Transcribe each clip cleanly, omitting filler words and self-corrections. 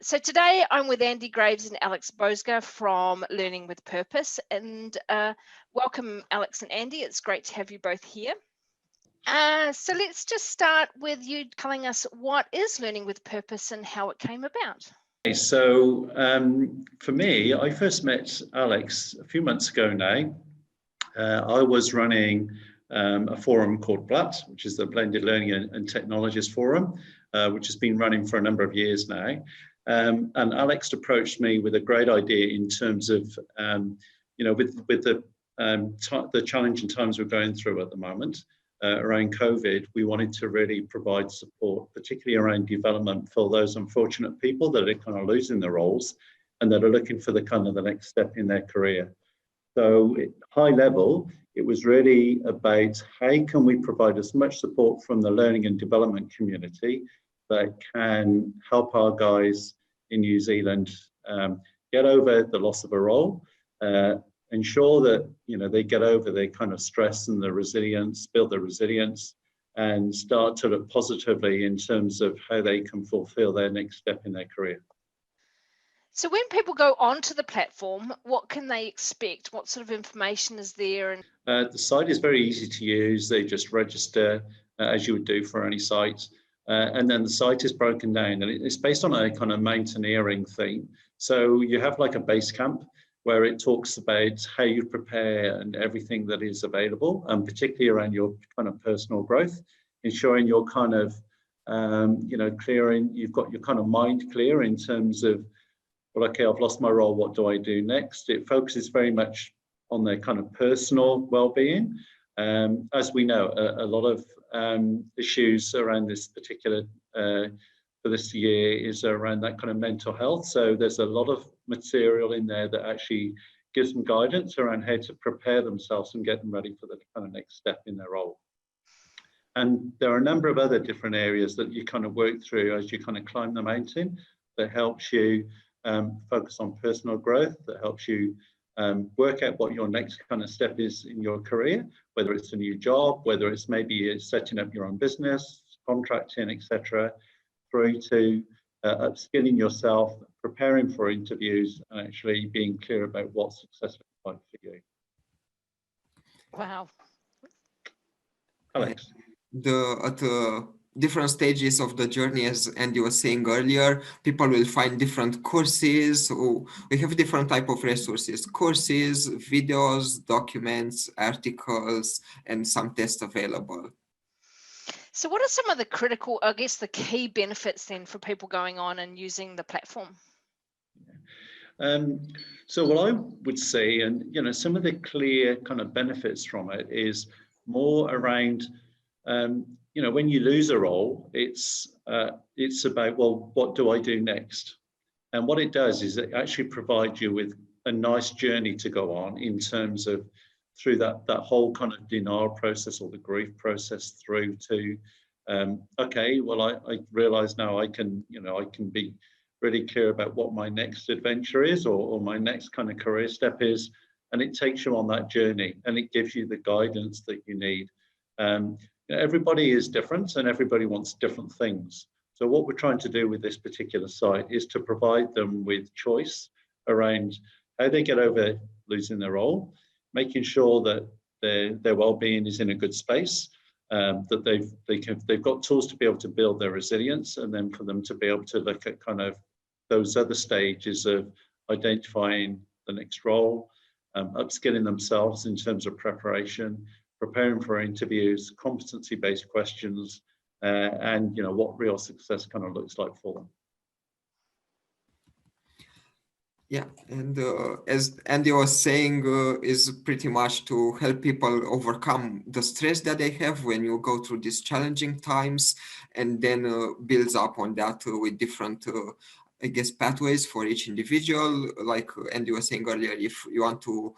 So today I'm with Andy Graves and Alex Bozga from Learning with Purpose, and welcome Alex and Andy. It's great to have you both here. So let's just start with you telling us what is Learning with Purpose and how it came about. So for me, I first met Alex a few months ago now. I was running a forum called BLAT, which is the Blended Learning and Technologies Forum, which has been running for a number of years now. And Alex approached me with a great idea in terms of, with the challenging times we're going through at the moment around COVID, we wanted to really provide support, particularly around development for those unfortunate people that are kind of losing their roles and that are looking for the kind of the next step in their career. So high level, it was really about how can we provide as much support from the learning and development community that can help our guys in New Zealand get over the loss of a role, ensure that they get over their kind of stress and the resilience, build their resilience, and start to look positively in terms of how they can fulfill their next step in their career. So when people go onto the platform, what can they expect? What sort of information is there? The site is very easy to use. They just register as you would do for any site. And then the site is broken down, and it's based on a kind of mountaineering theme. So you have like a base camp where it talks about how you prepare and everything that is available, and particularly around your kind of personal growth, ensuring you're kind of, clearing, you've got your kind of mind clear in terms of, well, okay, I've lost my role, what do I do next? It focuses very much on their kind of personal well-being. As we know, a lot of issues around this particular, for this year is around that kind of mental health. So there's a lot of material in there that actually gives them guidance around how to prepare themselves and get them ready for the kind of next step in their role. And there are a number of other different areas that you kind of work through as you kind of climb the mountain that helps you focus on personal growth, that helps you work out what your next kind of step is in your career, whether it's a new job, whether it's maybe setting up your own business, contracting, etc., through to upskilling yourself, preparing for interviews, and actually being clear about what success looks like for you. Wow. Alex. At different stages of the journey, as Andy was saying earlier, people will find different courses. We have different type of resources, courses, videos, documents, articles, and some tests available. So what are some of the critical, I guess, the key benefits then for people going on and using the platform? So what I would say, and some of the clear kind of benefits from it is more around, when you lose a role, it's about, well, what do I do next? And what it does is it actually provides you with a nice journey to go on in terms of through that whole kind of denial process or the grief process through to, okay, well, I realize now I can be really clear about what my next adventure is or my next kind of career step is. And it takes you on that journey and it gives you the guidance that you need. Everybody is different and everybody wants different things. So what we're trying to do with this particular site is to provide them with choice around how they get over losing their role, making sure that their well-being is in a good space, that they've got tools to be able to build their resilience, and then for them to be able to look at kind of those other stages of identifying the next role, upskilling themselves in terms of preparation, preparing for interviews, competency-based questions, and what real success kind of looks like for them. Yeah, and as Andy was saying, is pretty much to help people overcome the stress that they have when you go through these challenging times, and then builds up on that with different, I guess, pathways for each individual. Like Andy was saying earlier, if you want to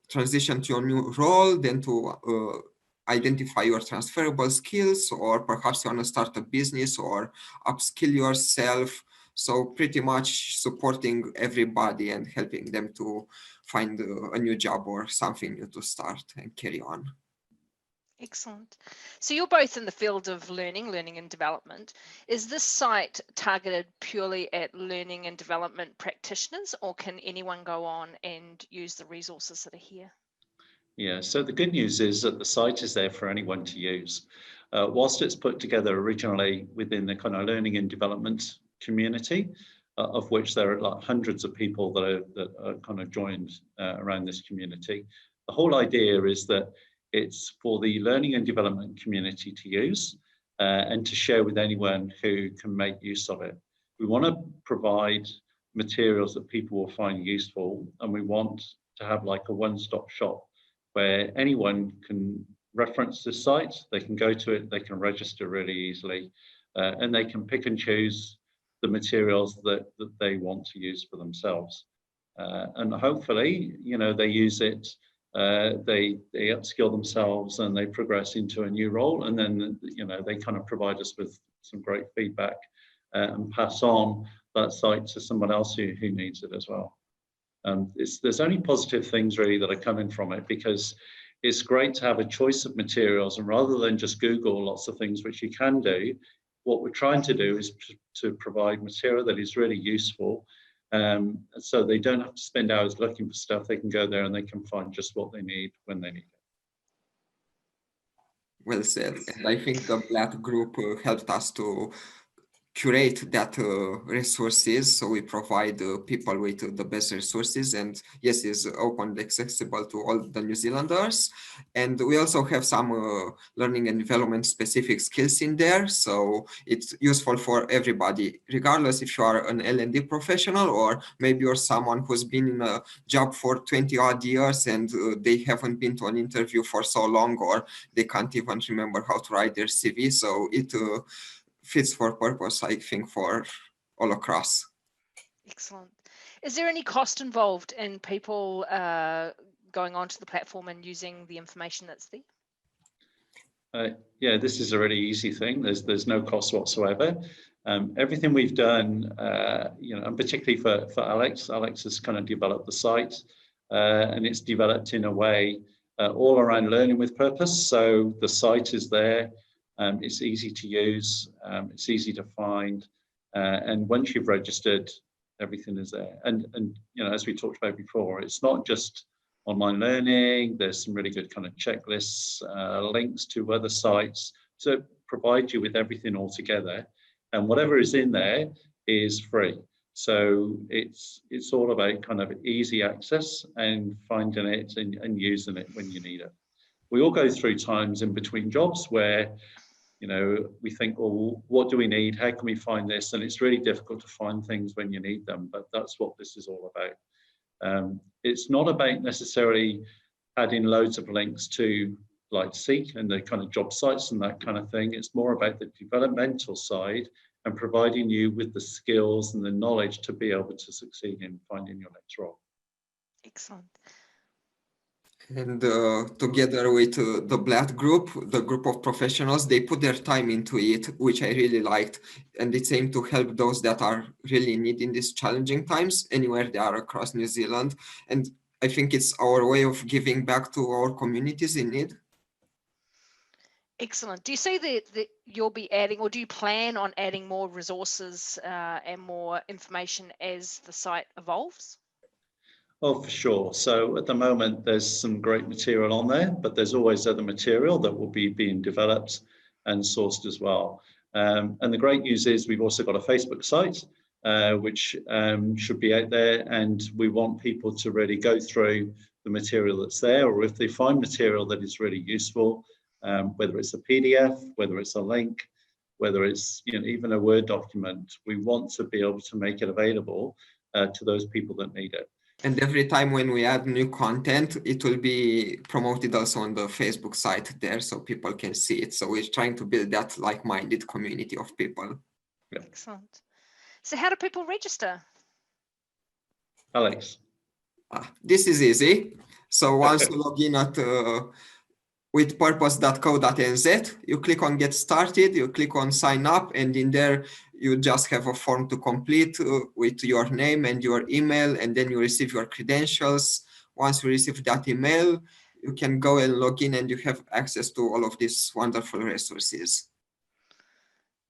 transition to your new role, then to identify your transferable skills, or perhaps you want to start a business or upskill yourself. So pretty much supporting everybody and helping them to find a new job or something new to start and carry on. Excellent. So you're both in the field of learning and development. Is this site targeted purely at learning and development practitioners, or can anyone go on and use the resources that are here? Yeah, so the good news is that the site is there for anyone to use. Whilst it's put together originally within the kind of learning and development community, of which there are like hundreds of people that are kind of joined around this community, the whole idea is that it's for the learning and development community to use and to share with anyone who can make use of it. We want to provide materials that people will find useful, and we want to have like a one-stop shop where anyone can reference the site, they can go to it, they can register really easily, and they can pick and choose the materials that they want to use for themselves. And hopefully, they use it, they upskill themselves and they progress into a new role, and then, they kind of provide us with some great feedback and pass on that site to someone else who needs it as well. There's only positive things really that are coming from it, because it's great to have a choice of materials, and rather than just Google lots of things, which you can do, what we're trying to do is to provide material that is really useful, so they don't have to spend hours looking for stuff. They can go there and they can find just what they need when they need it. Well said. And I think the Black group helped us to curate that resources, so we provide people with the best resources, and yes, is open and accessible to all the New Zealanders. And we also have some learning and development specific skills in there, so it's useful for everybody, regardless if you are an L&D professional, or maybe you're someone who's been in a job for 20 odd years and they haven't been to an interview for so long, or they can't even remember how to write their CV. So it fits for purpose, I think, for all across. Excellent. Is there any cost involved in people going onto the platform and using the information that's there? Yeah, this is a really easy thing. There's no cost whatsoever. Everything we've done, and particularly for Alex has kind of developed the site, and it's developed in a way all around learning with purpose. So the site is there. It's easy to use, it's easy to find, and once you've registered, everything is there. And as we talked about before, it's not just online learning. There's some really good kind of checklists, links to other sites to provide you with everything all together. And whatever is in there is free. So it's all about kind of easy access and finding it and using it when you need it. We all go through times in between jobs where we think, well, what do we need? How can we find this? And it's really difficult to find things when you need them, but that's what this is all about. It's not about necessarily adding loads of links to like Seek and the kind of job sites and that kind of thing. It's more about the developmental side and providing you with the skills and the knowledge to be able to succeed in finding your next role. Excellent. And together with the Black group, the group of professionals, they put their time into it, which I really liked. And it's aimed to help those that are really in need in these challenging times, anywhere they are across New Zealand. And I think it's our way of giving back to our communities in need. Excellent. Do you see that you'll be adding, or do you plan on adding more resources and more information as the site evolves? Oh, for sure. So at the moment, there's some great material on there, but there's always other material that will be being developed and sourced as well. And the great news is we've also got a Facebook site, which should be out there. And we want people to really go through the material that's there, or if they find material that is really useful, whether it's a PDF, whether it's a link, whether it's even a Word document, we want to be able to make it available to those people that need it. And every time when we add new content, it will be promoted also on the Facebook site there, so people can see it. So we're trying to build that like-minded community of people. Yeah. Excellent. So how do people register? Alex. This is easy. So once you log in at withpurpose.nz, you click on Get Started, you click on Sign Up, and in there you just have a form to complete with your name and your email, and then you receive your credentials. Once you receive that email, you can go and log in and you have access to all of these wonderful resources.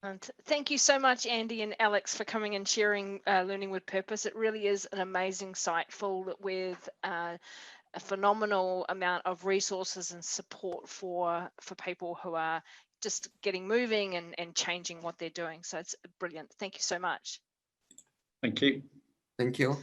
And thank you so much, Andy and Alex, for coming and sharing Learning with Purpose. It really is an amazing site full with a phenomenal amount of resources and support for people who are just getting moving and changing what they're doing. So it's brilliant. Thank you so much. Thank you. Thank you.